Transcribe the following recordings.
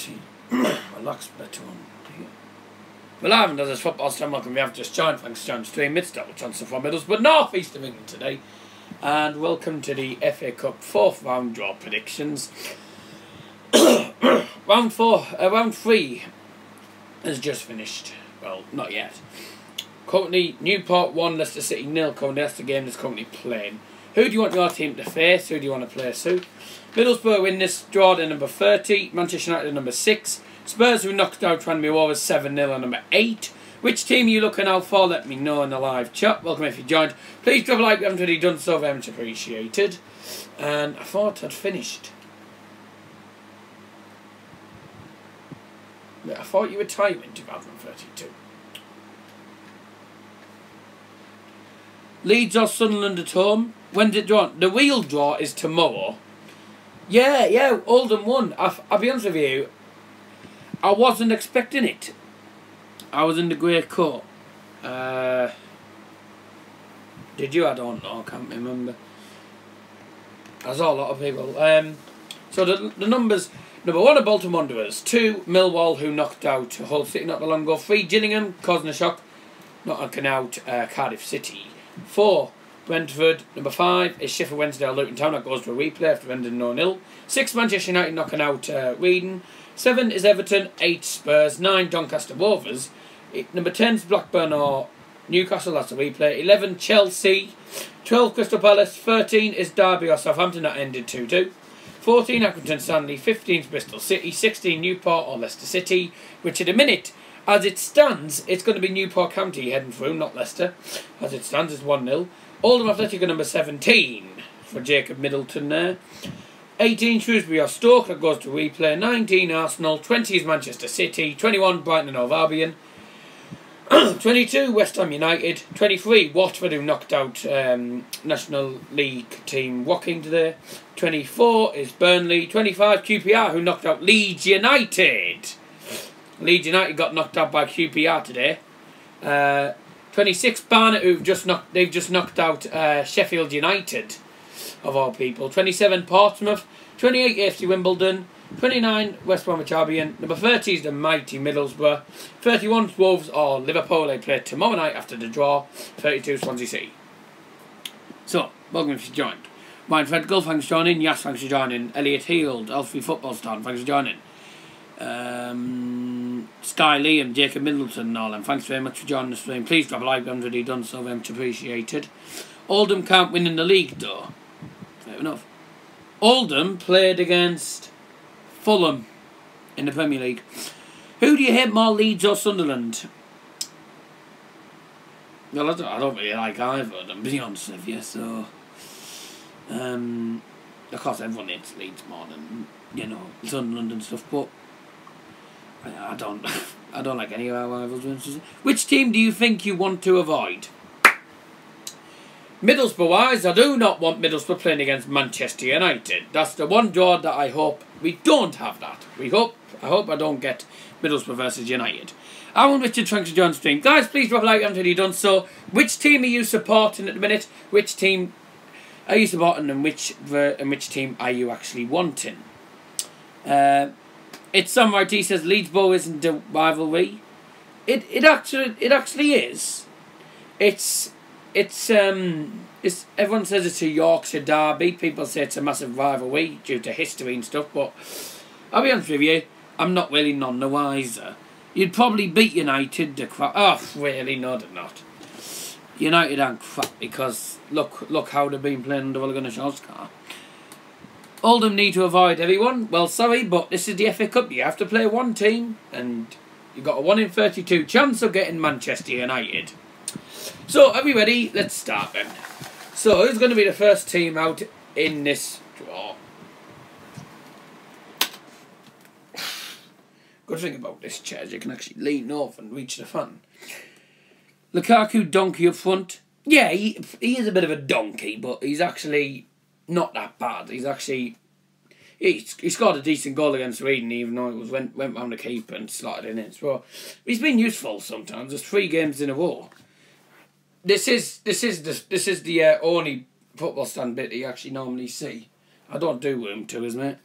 see. Relax better on here. Well, I haven't done this football stand. Welcome, we have just joined. Thanks to John Stream. It's double chance from Middlesbrough, North East of England today. And welcome to the FA Cup 4th round draw predictions. Round 3 has just finished. Well, not yet. Currently, Newport 1, Leicester City 0. Currently, that's the game that's currently playing. Who do you want your team to face? Who do you want to play to? Middlesbrough win this draw to number 30. Manchester United number 6. Spurs who knocked out Tranmere Rovers 7-0 on number 8. Which team are you looking out for? Let me know in the live chat. Welcome if you joined. Please drop a like if you haven't already done so, very much appreciated. And I thought I'd finished. I thought you were time in 2032. Leeds or Sunderland at home. When's it drawn? The real draw is tomorrow. Yeah, Oldham won. I'll be honest with you, I wasn't expecting it. I was in the grey coat. Did you? I don't know. I can't remember. I saw a lot of people. So the numbers: number 1 are Bolton Wanderers, 2 Millwall who knocked out Hull City not long ago, 3 Gillingham causing a shock, knocking out Cardiff City, 4 Brentford, number 5 is Sheffield Wednesday or Luton Town, that goes to a replay after ending 0-0, 6 Manchester United knocking out Reading, 7 is Everton, 8 Spurs, 9 Doncaster Rovers, number 10 is Blackburn or Newcastle, that's a replay, 11 Chelsea, 12 Crystal Palace, 13 is Derby or Southampton, that ended 2-2, 14 Accrington Stanley, 15 is Bristol City, 16 Newport or Leicester City, which at a minute, as it stands, it's going to be Newport County heading through, not Leicester. As it stands, it's 1-0. Oldham Athletic are number 17 for Jacob Middleton there. 18 Shrewsbury or Stoke, that goes to replay. 19 Arsenal, 20 is Manchester City, 21 Brighton and Hove Albion, 22 West Ham United, 23 Watford who knocked out National League team Woking today, 24 is Burnley, 25 QPR who knocked out Leeds United. Leeds United got knocked out by QPR today. 26 Barnet who've just knocked out Sheffield United of all people. 27 Portsmouth, 28 AFC Wimbledon, 29 West Bromwich Albion, number 30 is the mighty Middlesbrough, 31 Wolves or Liverpool, they play tomorrow night after the draw, 32 Swansea City. So, welcome if you joined. Ryan Fred Gull, thanks for joining. Yes, thanks for joining. Elliot Heald, Elfrey Football Star, thanks for joining. Sky Liam, Jacob Middleton and all them, thanks very much for joining the stream. Please drop a like if you haven't already done so, very much appreciated. Oldham can't win in the league though. Fair enough. Oldham played against Fulham in the Premier League. Who do you hate more, Leeds or Sunderland? Well, I don't really like either of them, to be honest with you, so of course everyone hates Leeds more than, you know, Sunderland and stuff, but I don't like any of our rivals. Which team do you think you want to avoid? Middlesbrough-wise, I do not want Middlesbrough playing against Manchester United. That's the one draw that I hope we don't have that. I hope I don't get Middlesbrough versus United. Alan Richard, thanks for joining the stream. Guys, please drop a like until you've done so. Which team are you supporting at the minute? Which team are you supporting and which team are you actually wanting? It's Samurai T says Leeds-Borough isn't a rivalry. It actually is. It's everyone says it's a Yorkshire derby. People say it's a massive rivalry due to history and stuff, but I'll be honest with you, I'm not really none the wiser. You'd probably beat United the crap. Oh, really? No, they're not. United aren't crap because look how they've been playing under Ole Gunnar Solskjaer. Oldham need to avoid everyone. Well, sorry, but this is the FA Cup. You have to play one team, and you've got a 1 in 32 chance of getting Manchester United. So, are we ready? Let's start then. So, who's going to be the first team out in this draw? Good thing about this chair is you can actually lean off and reach the fan. Lukaku, donkey up front. Yeah, he is a bit of a donkey, but he's actually not that bad. He's actually... He scored a decent goal against Reading, even though it went round the keeper and slotted in it. So, he's been useful sometimes. There's 3 games in a row. This is the only football stand bit that you actually normally see. I don't do room tours, mate.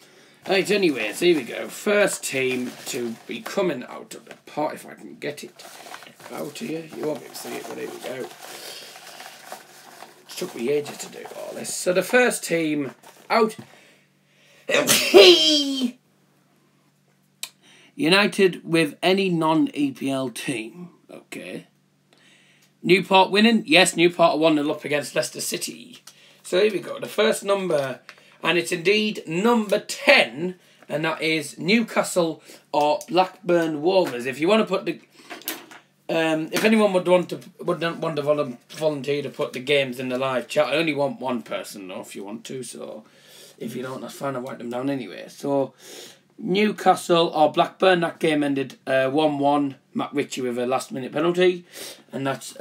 Right, anyways, here we go. First team to be coming out of the pot, if I can get it out here. You won't be able to see it, but here we go. It took me ages to do all this. So the first team out... United with any non-EPL team. Okay. Newport winning? Yes, Newport are 1-0 up against Leicester City. So here we go. The first number, and it's indeed number 10, and that is Newcastle or Blackburn Rovers. If you want to put the... if anyone would want to volunteer to put the games in the live chat, I only want one person though, if you want to, so if you don't, that's fine, I'll write them down anyway. So... Newcastle or Blackburn, that game ended 1-1. Matt Ritchie with a last-minute penalty. And that's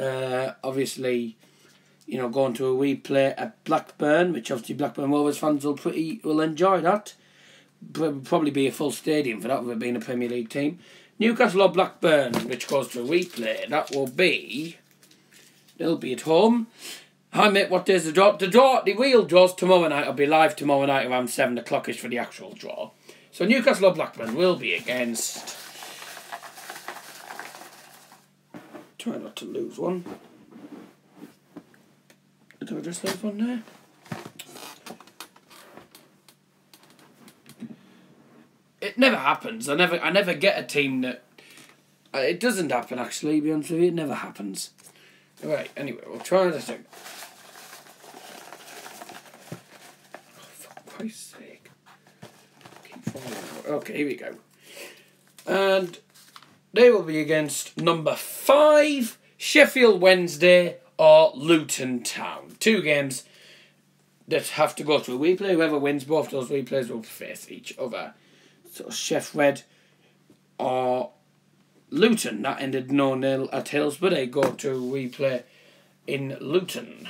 obviously, you know, going to a replay at Blackburn, which obviously Blackburn Rovers fans will enjoy that. Probably be a full stadium for that, with it being a Premier League team. Newcastle or Blackburn, which goes to a replay, that will be... They'll be at home. Hi mate, what day's the draw? The real draw's tomorrow night. I'll be live tomorrow night around 7 o'clock-ish for the actual draw. So Newcastle or Blackburn will be against... Try not to lose one. Did I just lose one there? It never happens. I never get a team that... It doesn't happen, actually, to be honest with you. It never happens. Right, anyway, we'll try this again. Oh, for Christ's sake. Okay, here we go. And they will be against number 5, Sheffield Wednesday or Luton Town. 2 games that have to go through a replay. Whoever wins both those replays will face each other. So Sheffield or Luton, that ended 0-0 at Hillsborough. They go to replay in Luton.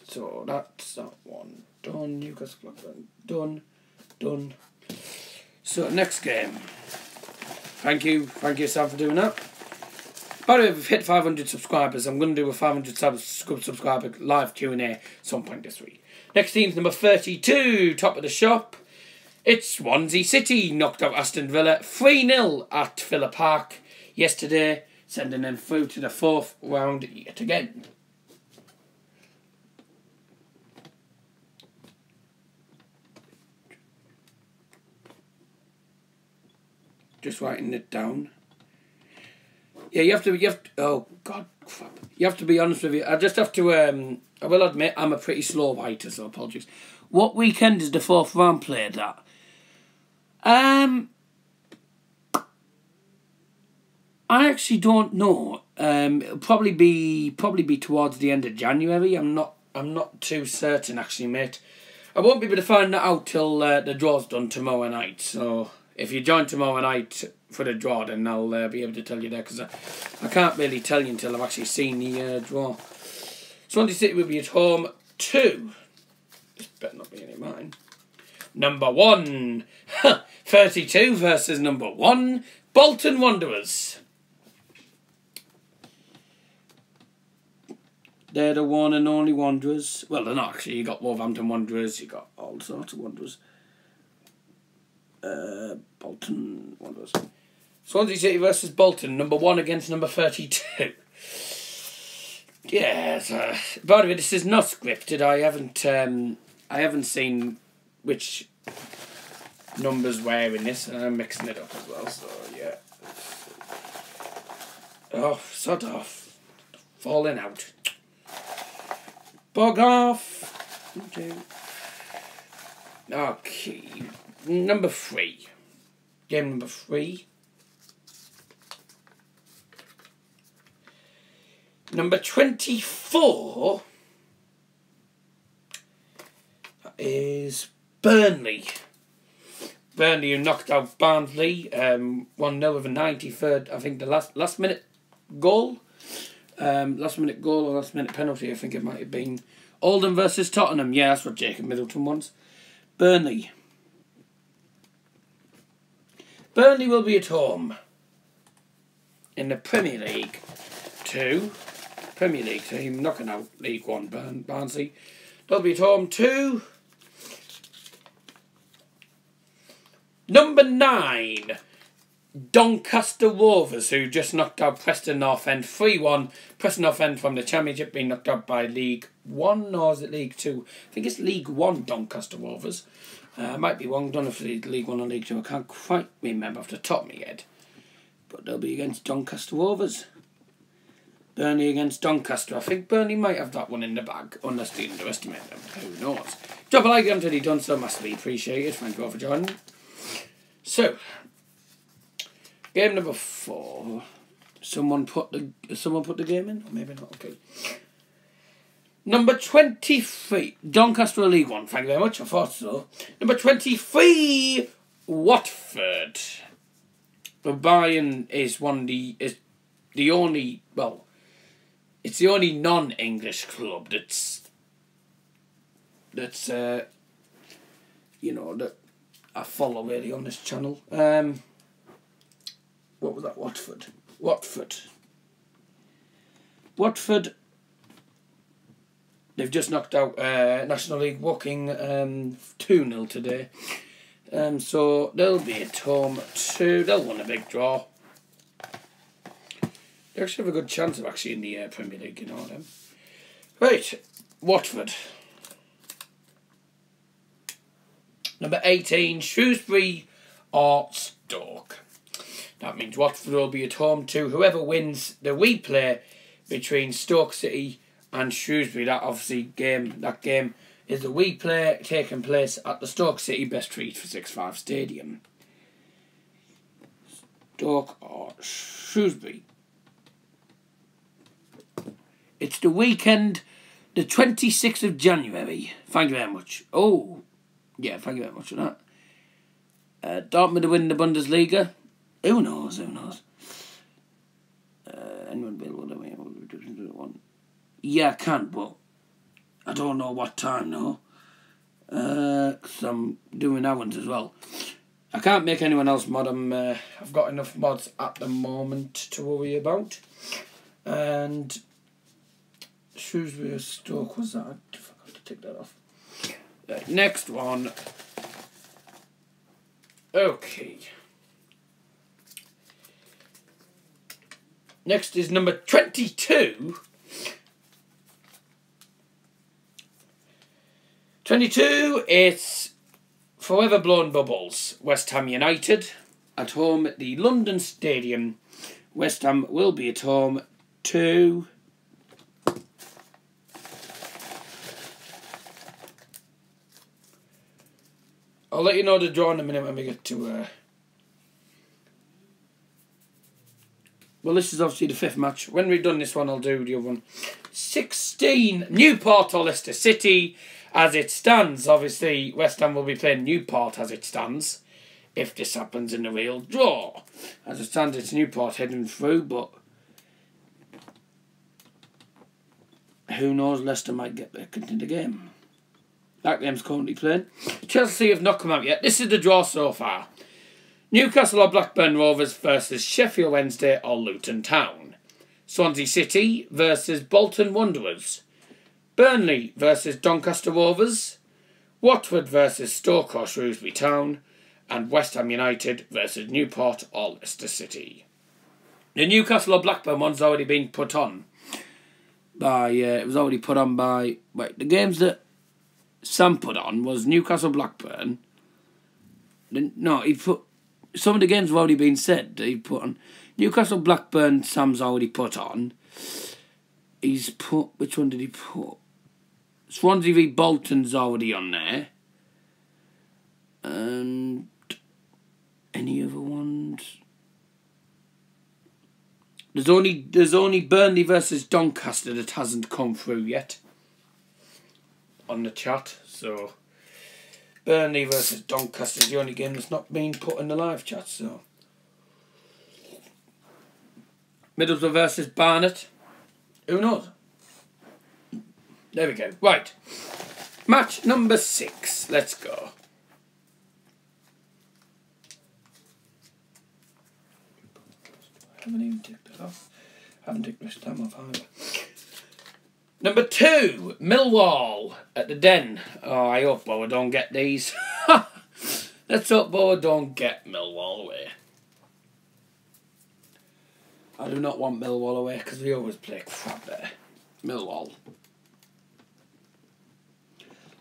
So that's that one done. Newcastle Blackburn done. So next game. Thank you Sam, for doing that. By the way, we've hit 500 subscribers. I'm going to do a 500 subscriber live Q&A some point this week. Next team's number 32, top of the shop. It's Swansea City, knocked out Aston Villa 3-0 at Villa Park yesterday, sending them through to the 4th round yet again. Just writing it down. Yeah, you have to, oh God, crap. You have to be honest with you. I just have to, I will admit, I'm a pretty slow writer, so apologies. What weekend is the 4th round played at? I actually don't know. It'll probably be towards the end of January. I'm not too certain, actually, mate. I won't be able to find that out till the draw's done tomorrow night, so... If you join tomorrow night for the draw, then I'll be able to tell you there, because I can't really tell you until I've actually seen the draw. Swansea City will be at home to... This better not be any of mine. Number 1. 32 versus number 1. Bolton Wanderers. They're the one and only Wanderers. Well, they're not actually. You got Wolverhampton Wanderers. You got all sorts of Wanderers. Bolton Wanderers. Swansea City versus Bolton. Number 1 against number 32. Yes. By the way, this is not scripted. I haven't seen which numbers were in this, and I'm mixing it up as well. So yeah. Oh, sod off. Falling out. Bog off. Okay. Number 3. Game number 3. Number 24 is Burnley. Burnley, who knocked out Barnsley 1-0 with a 93rd, I think the last minute goal. Last minute goal or last minute penalty, I think it might have been. Oldham versus Tottenham. Yeah, that's what Jacob Middleton wants. Burnley. Burnley will be at home in the Premier League 2. Premier League team knocking out League 1 Barnsley. They'll be at home to Number 9, Doncaster Rovers, who just knocked out Preston North End 3-1. Preston North End from the Championship being knocked out by League 1, or is it League 2? I think it's League 1 Doncaster Rovers. I might be wrong, don't know if it's League 1 or League 2. I can't quite remember off the top of my head. But they'll be against Doncaster Rovers. Burnley against Doncaster. I think Burnley might have that one in the bag, unless they underestimate them. Who knows? Drop a like until you've done so, massively appreciated. Thank you all for joining. So, game number 4. Someone put the game in? Or maybe not. Okay. Number 23. Doncaster League 1. Thank you very much. I thought so. Number 23. Watford. Bayern is the only, well, it's the only non-English club that's you know, that I follow really on this channel. What was that? Watford. They've just knocked out National League Woking 2-0 today. So they'll be at home too. They'll win a big draw. They actually have a good chance of actually in the Premier League, you know them. Right, Watford. Number 18, Shrewsbury or Stoke. That means Watford will be at home to whoever wins the replay between Stoke City and Shrewsbury. That game is the replay taking place at the Stoke City Best Treat for 6-5 Stadium. Stoke or Shrewsbury. It's the weekend, the 26th of January. Thank you very much. Oh, yeah, thank you very much for that. Dortmund to win the Bundesliga. Who knows? Anyone will one? Yeah, I can, but I don't know what time, no. Because I'm doing that ones as well. I can't make anyone else mod. I've got enough mods at the moment to worry about. And Shrewsbury or Stoke, was that? I forgot to take that off. Next one. Okay. Next is number 22. 22, it's Forever Blown Bubbles. West Ham United at home at the London Stadium. West Ham will be at home to... I'll let you know the draw in a minute when we get to... Well, this is obviously the 5th match. When we've done this one, I'll do the other one. 16, Newport or Leicester City. As it stands, obviously, West Ham will be playing Newport as it stands, if this happens in the real draw. As it stands, it's Newport heading through, but who knows, Leicester might get back into the game. That game's currently playing. Chelsea have not come out yet. This is the draw so far. Newcastle or Blackburn Rovers versus Sheffield Wednesday or Luton Town. Swansea City versus Bolton Wanderers. Burnley versus Doncaster Rovers. Watford versus Stoke or Shrewsbury Town. And West Ham United versus Newport or Leicester City. The Newcastle or Blackburn one's already been put on by... it was already put on by... Wait, the games that Sam put on was Newcastle Blackburn. No, he put... Some of the games have already been said. He put on Newcastle Blackburn. Sam's already put on. He's put. Which one did he put? Swansea v Bolton's already on there. And any other ones? There's only Burnley versus Doncaster that hasn't come through yet on the chat. So. Burnley versus Doncaster is the only game that's not been put in the live chat, so. Middlesbrough versus Barnet. Who knows? There we go. Right. Match number 6. Let's go. I haven't even ticked that off. I haven't ticked this time off either. Number 2, Millwall at the Den. Oh, I hope I don't get these. Let's hope Boro don't get Millwall away. I do not want Millwall away because we always play crap there. Millwall.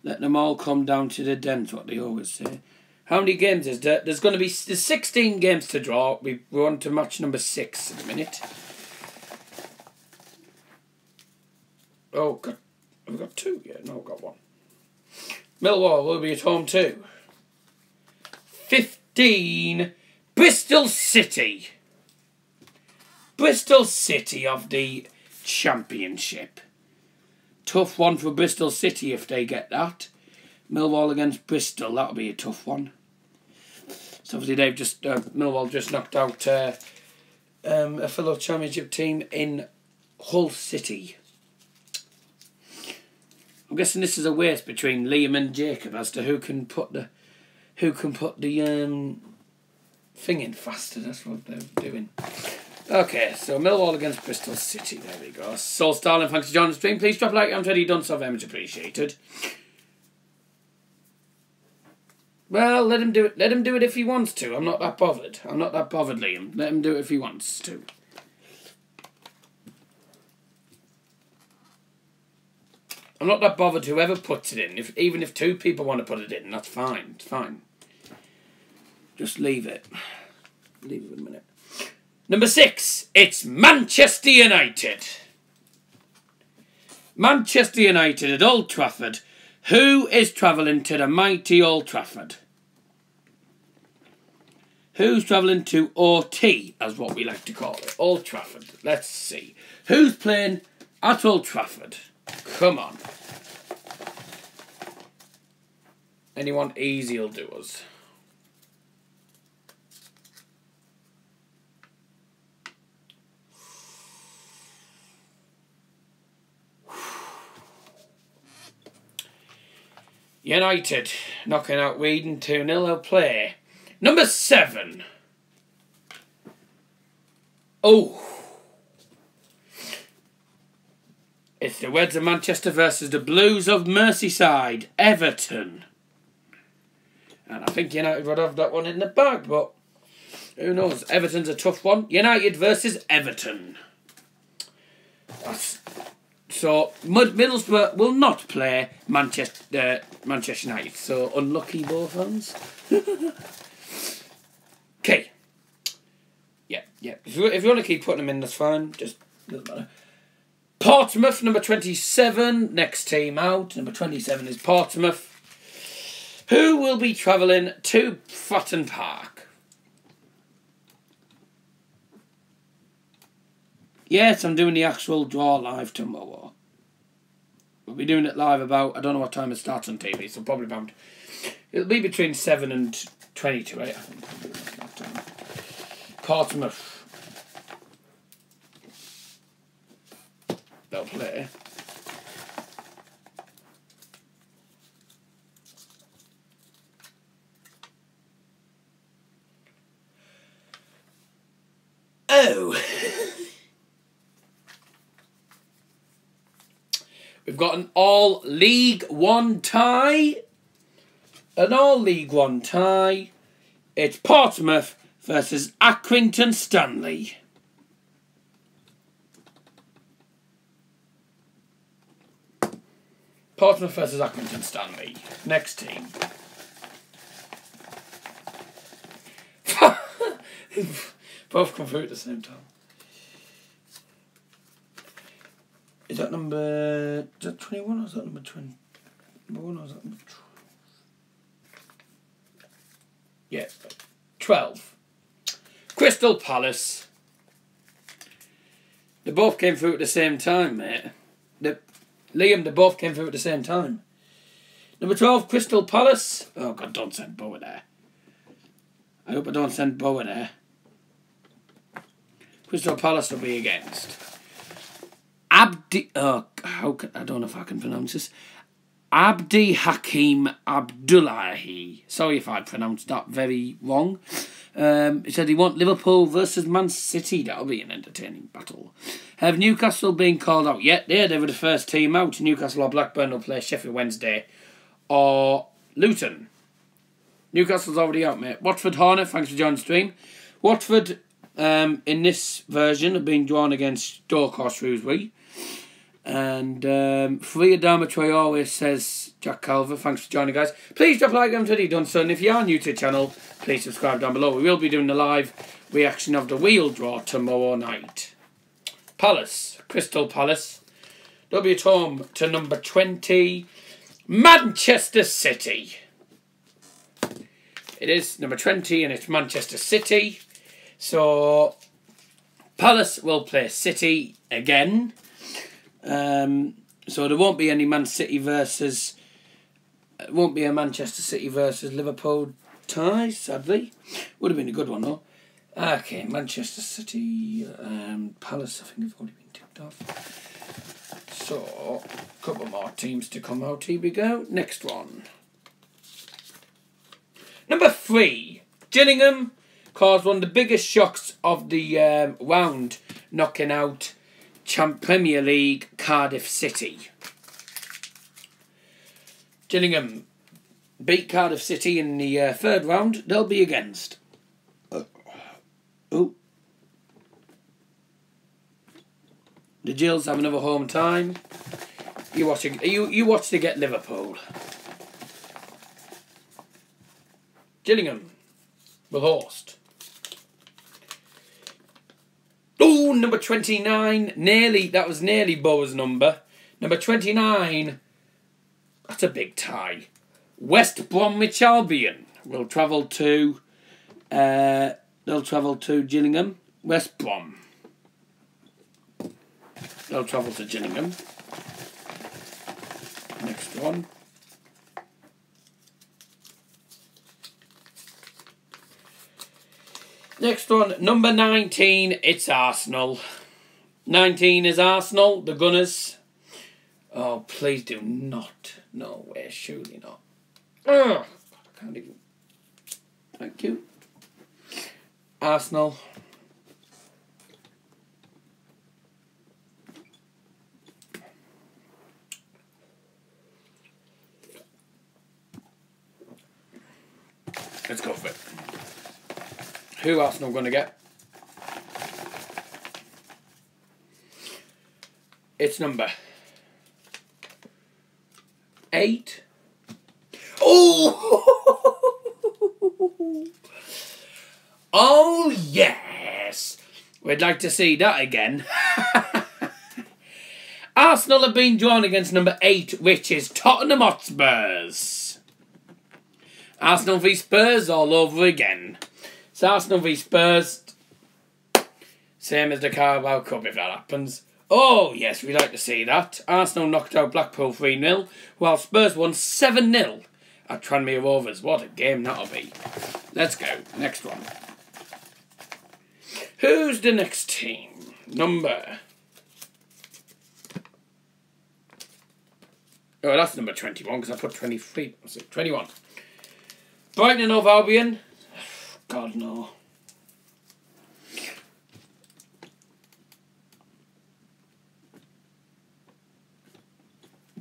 Let them all come down to the dens, what they always say. How many games is there? There's 16 games to draw. We're on to match number 6 in a minute. Oh, God. Have we got 2? Yeah, no, we've got 1. Millwall will be at home too. 15. Bristol City. Bristol City of the Championship. Tough one for Bristol City if they get that. Millwall against Bristol, that'll be a tough one. So obviously they've just Millwall just knocked out a fellow Championship team in Hull City. I'm guessing this is a race between Liam and Jacob as to who can put the thing in faster. That's what they're doing. Okay, so Millwall against Bristol City. There we go. Soul Starling, thanks for joining the stream. Please drop a like. I'm already done so. Very much appreciated. Well, let him do it. Let him do it if he wants to. I'm not that bothered. I'm not that bothered, Liam. Let him do it if he wants to. I'm not that bothered whoever puts it in. Even if 2 people want to put it in, that's fine. It's fine. Just leave it. Leave it a minute. Number 6. It's Manchester United. Manchester United at Old Trafford. Who is travelling to the mighty Old Trafford? Who's travelling to OT, as what we like to call it? Old Trafford. Let's see. Who's playing at Old Trafford? Come on. Anyone easy will do us. United knocking out Reading 2-0. They'll play. Number 7. Oh. It's the Reds of Manchester versus the Blues of Merseyside, Everton. And I think United would have that one in the bag, but who knows? Everton's a tough one. United versus Everton. So Middlesbrough will not play Manchester United. So unlucky both fans. Okay. Yeah. If you want to keep putting them in, that's fine. Just doesn't matter. Portsmouth, number 27, next team out. Number 27 is Portsmouth. Who will be travelling to Fratton Park? Yes, I'm doing the actual draw live tomorrow. We'll be doing it live about, I don't know what time it starts on TV, so probably about, it'll be between 7 and 22, right? I think. Portsmouth. They'll play. Oh. We've got an all League One tie. An all League One tie. It's Portsmouth versus Accrington Stanley. Portsmouth versus Accrington Stanley. Next team. Both come through at the same time. Is that number... Is that 21 or is that number 20? Number 1 or is that number 12? Yeah, 12. Crystal Palace. They both came through at the same time, mate. Liam, they both came through at the same time. Number 12, Crystal Palace. Oh, God, don't send Boa there. I hope I don't send Boa there. Crystal Palace will be against I don't know if I can pronounce this. Abdi Hakim Abdullahi. Sorry if I pronounced that very wrong. He said he wants Liverpool versus Man City. That'll be an entertaining battle. Have Newcastle been called out yet? Yeah, they were the first team out. Newcastle or Blackburn will play Sheffield Wednesday or Luton. Newcastle's already out, mate. Watford Horner, thanks for joining the stream. Watford, in this version, have been drawn against Stoke or Shrewsbury. And Free Adama Troy always says, Jack Calver, thanks for joining, guys. Please drop a like until you've done so. And if you are new to the channel, please subscribe down below. We will be doing the live reaction of the wheel draw tomorrow night. Palace, Crystal Palace. They'll be at home to number 20, Manchester City. It is number 20 and it's Manchester City. So Palace will play City again. So there won't be any Man City versus... It won't be a Manchester City versus Liverpool tie, sadly. Would have been a good one though. Okay, Manchester City, Palace, I think have already been tipped off. So, a couple more teams to come out. Here we go. Next one. Number 3, Gillingham caused one of the biggest shocks of the round, knocking out Premier League Cardiff City. Gillingham beat Cardiff City in the third round. They'll be against. Oh. The Gills have another home time. You watch to get Liverpool. Gillingham will host. Oh, number 29. That was nearly Boa's number. Number 29. That's a big tie. West Bromwich Albion will travel to... they'll travel to Gillingham. West Brom. They'll travel to Gillingham. Next one. Next one, number 19, it's Arsenal. 19 is Arsenal, the Gunners. Oh, please do not. No way, surely not. Ugh, I can't even. Thank you. Arsenal. Let's go for it. Who Arsenal going to get? It's number 8. Oh! Oh, yes! We'd like to see that again. Arsenal have been drawn against number 8, which is Tottenham Hotspurs. Arsenal v Spurs all over again. It's Arsenal v Spurs. Same as the Carabao Cup if that happens. Oh, yes, we'd like to see that. Arsenal knocked out Blackpool 3-0, while Spurs won 7-0 at Tranmere Rovers. What a game that'll be. Let's go. Next one. Who's the next team? Number... Oh, that's number 21 because I put 23. What's it? 21. Brighton and Hove Albion. God, no.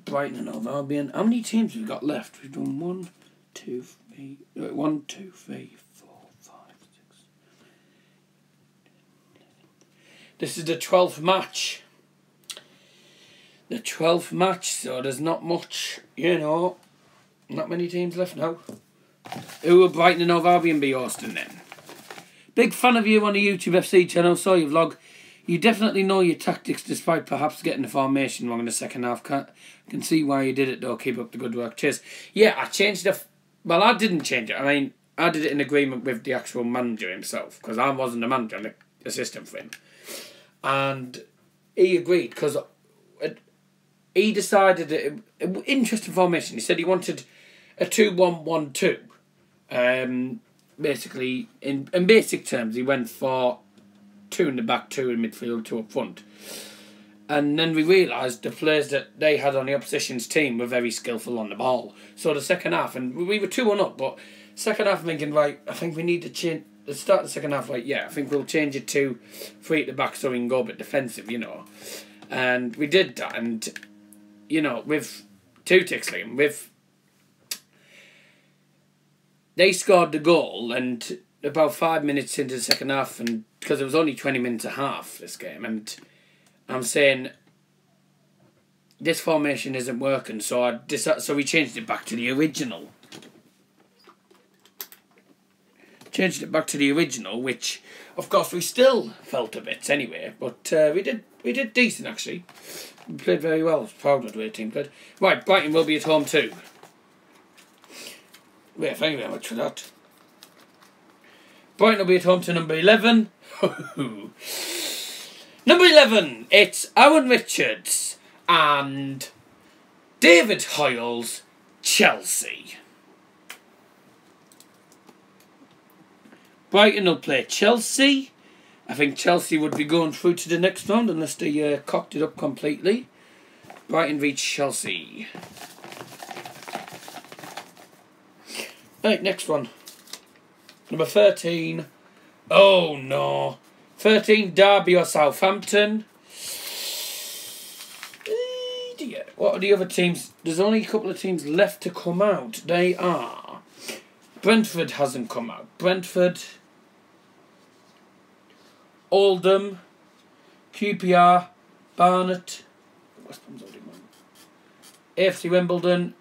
Brighton and Hove Albion. How many teams have we got left? We've done 1, 2, 3... 1, 2, 3, 4, 5, 6... This is the 12th match. The 12th match, so there's not much, you know, not many teams left now. Who will Brighton and Hove Albion be hosting then? Big fan of you on the YouTube FC channel, saw your vlog. You definitely know your tactics despite perhaps getting the formation wrong in the second half. Can see why you did it though, keep up the good work, cheers. Yeah, I changed the... Well, I didn't change it, I mean, I did it in agreement with the actual manager himself, because I wasn't the manager, I'm the assistant for him. And he agreed, because... He decided that interesting formation. He said he wanted a 2-1-1-2. Basically, in basic terms, he went for 2 in the back, 2 in midfield, 2 up front. And then we realised the players that they had on the opposition's team were very skillful on the ball. So the second half, and we were 2-1 up, but second half I'm thinking, right, I think we need to change. The start of the second half, like, yeah, I think we'll change it to 3 at the back so we can go a bit defensive, you know. And we did that, and... You know, with two ticks, Liam, with they scored the goal, and about 5 minutes into the second half, and because it was only 20 minutes a half, this game, and I'm saying this formation isn't working, so we changed it back to the original. Changed it back to the original, which, of course, we still felt a bit anyway, but we did decent, actually. We played very well. I was proud of the way the team played. Right, Brighton will be at home too. Wait, thank you very much for that. Brighton will be at home to number 11. Number 11, it's Aaron Richards and David Hoyle's Chelsea. Brighton will play Chelsea. I think Chelsea would be going through to the next round unless they cocked it up completely. Brighton v Chelsea. Right, next one. Number 13. Oh no. 13, Derby or Southampton. What are the other teams? There's only a couple of teams left to come out. They are... Brentford hasn't come out. Brentford, Oldham, QPR, Barnet, West Ham's already won. AFC Wimbledon,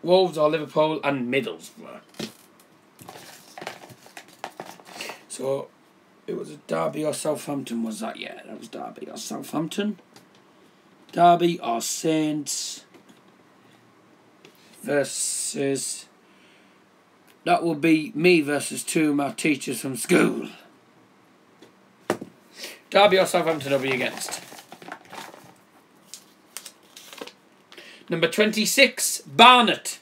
Wolves or Liverpool, and Middlesbrough. So, it was a Derby or Southampton, was that? Yeah, that was Derby or Southampton. Derby or Saints versus... That will be me versus two of my teachers from school. Derby or Southampton will be against. Number 26, Barnet.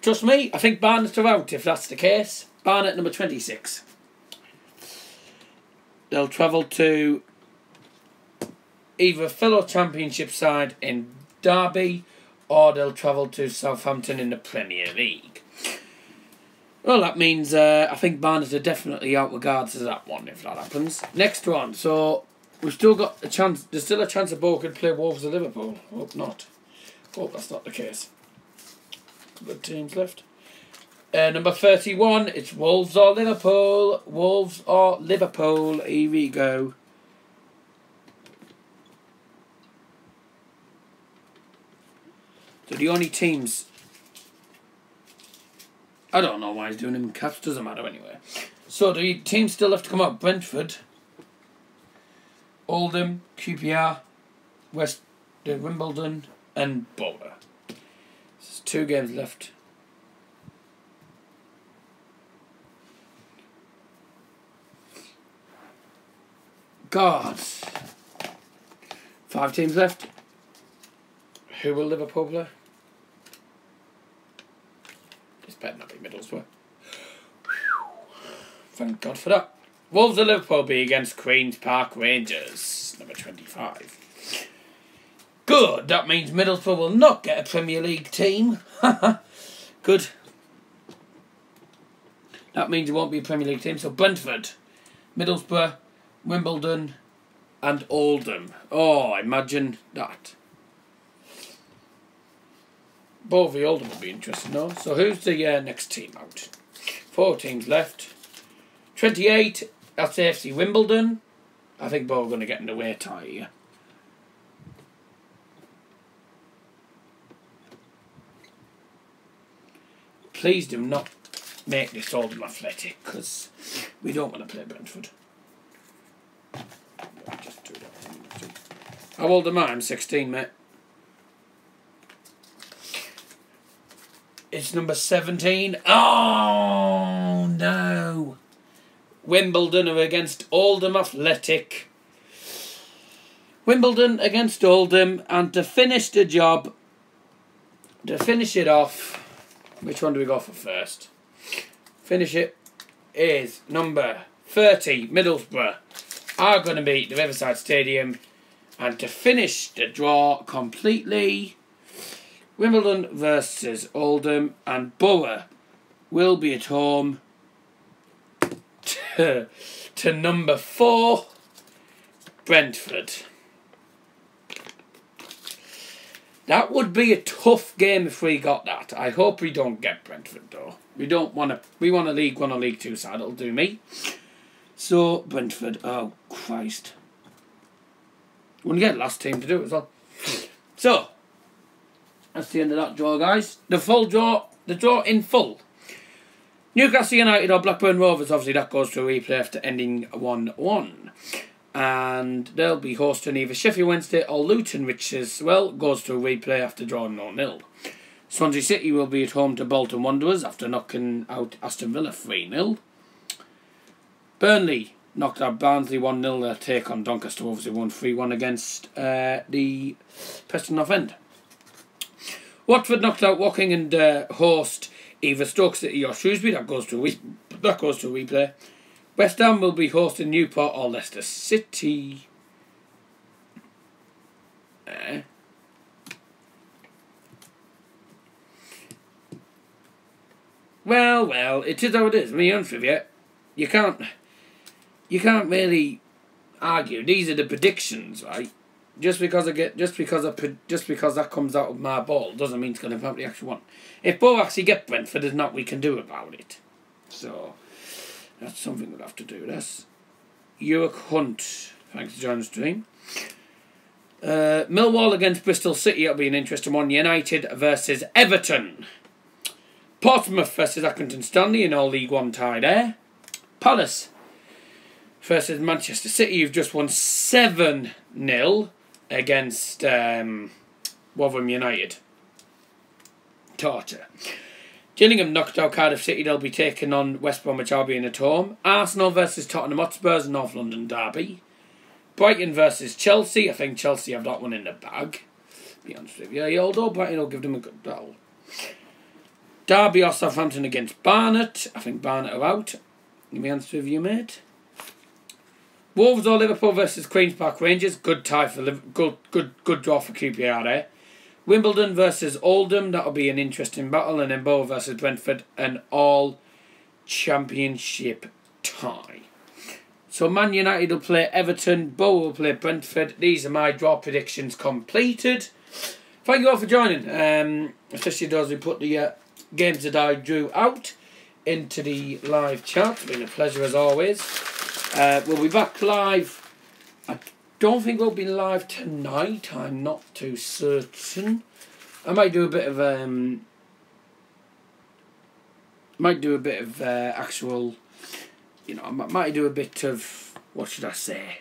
Trust me, I think Barnet are out if that's the case. Barnet, number 26. They'll travel to either a fellow championship side in Derby or they'll travel to Southampton in the Premier League. Well, that means I think Barnet are definitely out regards to that one if that happens. Next one. So we've still got a chance. There's still a chance that Boro could play Wolves or Liverpool. Hope not. Hope that's not the case. Couple of teams left. Number 31. It's Wolves or Liverpool. Wolves or Liverpool. Here we go. So the only teams... I don't know why he's doing them in caps. Doesn't matter anyway. So the teams still have to come up. Brentford, Oldham, QPR, Wimbledon, and Boro. There's 2 games left. God. 5 teams left. Who will Liverpool play? Better not be Middlesbrough. Thank God for that. Wolves of Liverpool be against Queen's Park Rangers, number 25. Good, that means Middlesbrough will not get a Premier League team. Good. That means it won't be a Premier League team. So Brentford, Middlesbrough, Wimbledon and Oldham. Oh, imagine that. Both the Oldham will be interesting though. So who's the next team out? 4 teams left. 28, that's AFC Wimbledon. I think both are going to get in the way tie here. Please do not make this Oldham Athletic, because we don't want to play Brentford. Just do that. How old am I? I'm 16, mate. It's number 17. Oh, no. Wimbledon are against Oldham Athletic. Wimbledon against Oldham. And to finish the job, to finish it off, which one do we go for first? Finish it is number 30, Middlesbrough, are going to be at the Riverside Stadium. And to finish the draw completely... Wimbledon versus Oldham, and Boro will be at home to number 4, Brentford. That would be a tough game if we got that. I hope we don't get Brentford though. We want a League 1 or League 2 side. It'll do me. So Brentford. Oh Christ. Wouldn't get last team to do it as well. So that's the end of that draw, guys. The draw in full. Newcastle United or Blackburn Rovers, obviously that goes to a replay after ending 1-1. And they'll be hosting either Sheffield Wednesday or Luton, which as well goes to a replay after drawing 0-0. Swansea City will be at home to Bolton Wanderers after knocking out Aston Villa 3-0. Burnley knocked out Barnsley 1-0. Their take on Doncaster obviously won 3-1 against the Preston North End. Watford knocked out Woking and host either Stoke City or Shrewsbury. That goes to a replay. West Ham will be hosting Newport or Leicester City. Well, it is how it is. To be honest with you, you can't really argue. These are the predictions, right? Just because that comes out of my ball doesn't mean it's going to happen the actual one. If Bo actually get Brentford, there's not we can do about it. So that's something we'll have to do. That's York Hunt. Thanks for joining the stream. Millwall against Bristol City. That'll be an interesting one. United versus Everton. Portsmouth versus Accrington Stanley in all League 1 tie there. Palace versus Manchester City. You've just won 7-0 against Rotherham United. Torture. Gillingham knocked out Cardiff City. They'll be taking on West Bromwich Albion at home. Arsenal versus Tottenham Hotspurs, North London derby. Brighton versus Chelsea. I think Chelsea have that one in the bag. To be honest with you. Although Brighton will give them a good battle. Derby or Southampton against Barnet. I think Barnet are out. To be honest with you, mate. Wolves or Liverpool versus Queen's Park Rangers. Good tie for good draw for QPR there. Wimbledon versus Oldham. That'll be an interesting battle. And then Bow versus Brentford. An all championship tie. So Man United will play Everton. Bow will play Brentford. These are my draw predictions completed. Thank you all for joining. Especially those who put the games that I drew out into the live chat. It's been a pleasure as always. We'll be back live. I don't think we'll be live tonight. I'm not too certain. I might do a bit of actual, you know, I might do a bit of, what should I say?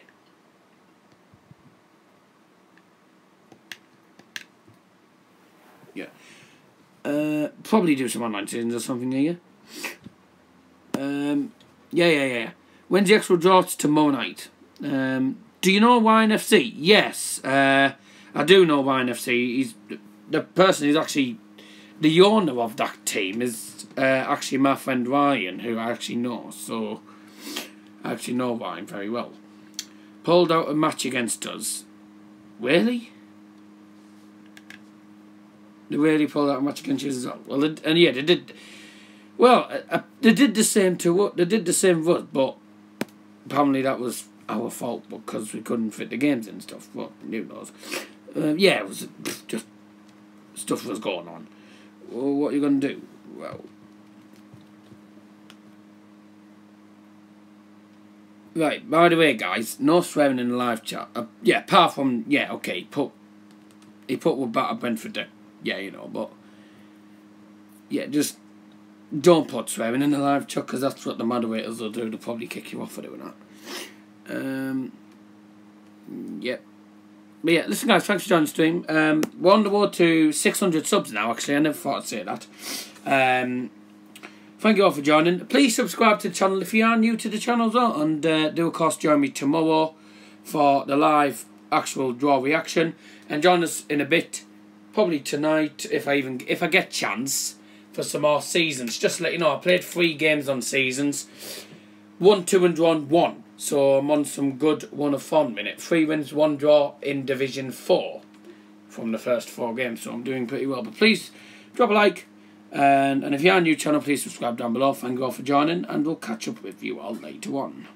Yeah. Probably do some online seasons or something here. Yeah. When's the actual draw? It's tomorrow night. Do you know Wine FC? Yes, I do know Wine FC. He's the person who's actually the owner of that team is actually my friend Ryan, who I actually know. So I actually know Ryan very well. Pulled out a match against us. Really? They really pulled out a match against us as well. Well, and yeah, they did. Well, they did the same to us. They did the same with us, but apparently that was our fault because we couldn't fit the games and stuff. Well, who knows? Yeah, it was just stuff was going on. Well, what are you going to do? Well, right. By the way, guys, no swearing in the live chat. Yeah, apart from okay, he put with Batter Brentford there. Yeah, you know, but yeah, just don't put swearing in the live chat because that's what the moderators will do. They'll probably kick you off for doing that. Yep. But yeah, listen guys, thanks for joining the stream. We're on the road to 600 subs now, actually. I never thought I'd say that. Thank you all for joining. Please subscribe to the channel if you are new to the channel as well. And do of course join me tomorrow for the live actual draw reaction. And join us in a bit, probably tonight, if I get chance, for some more seasons. Just to let you know, I played 3 games on seasons. 1, 2 and drawn 1. So I'm on some good 1 of form minute. 3 wins, 1 draw in Division 4 from the first 4 games. So I'm doing pretty well. But please drop a like. And if you're on a new channel, please subscribe down below. Thank you all for joining. And we'll catch up with you all later on.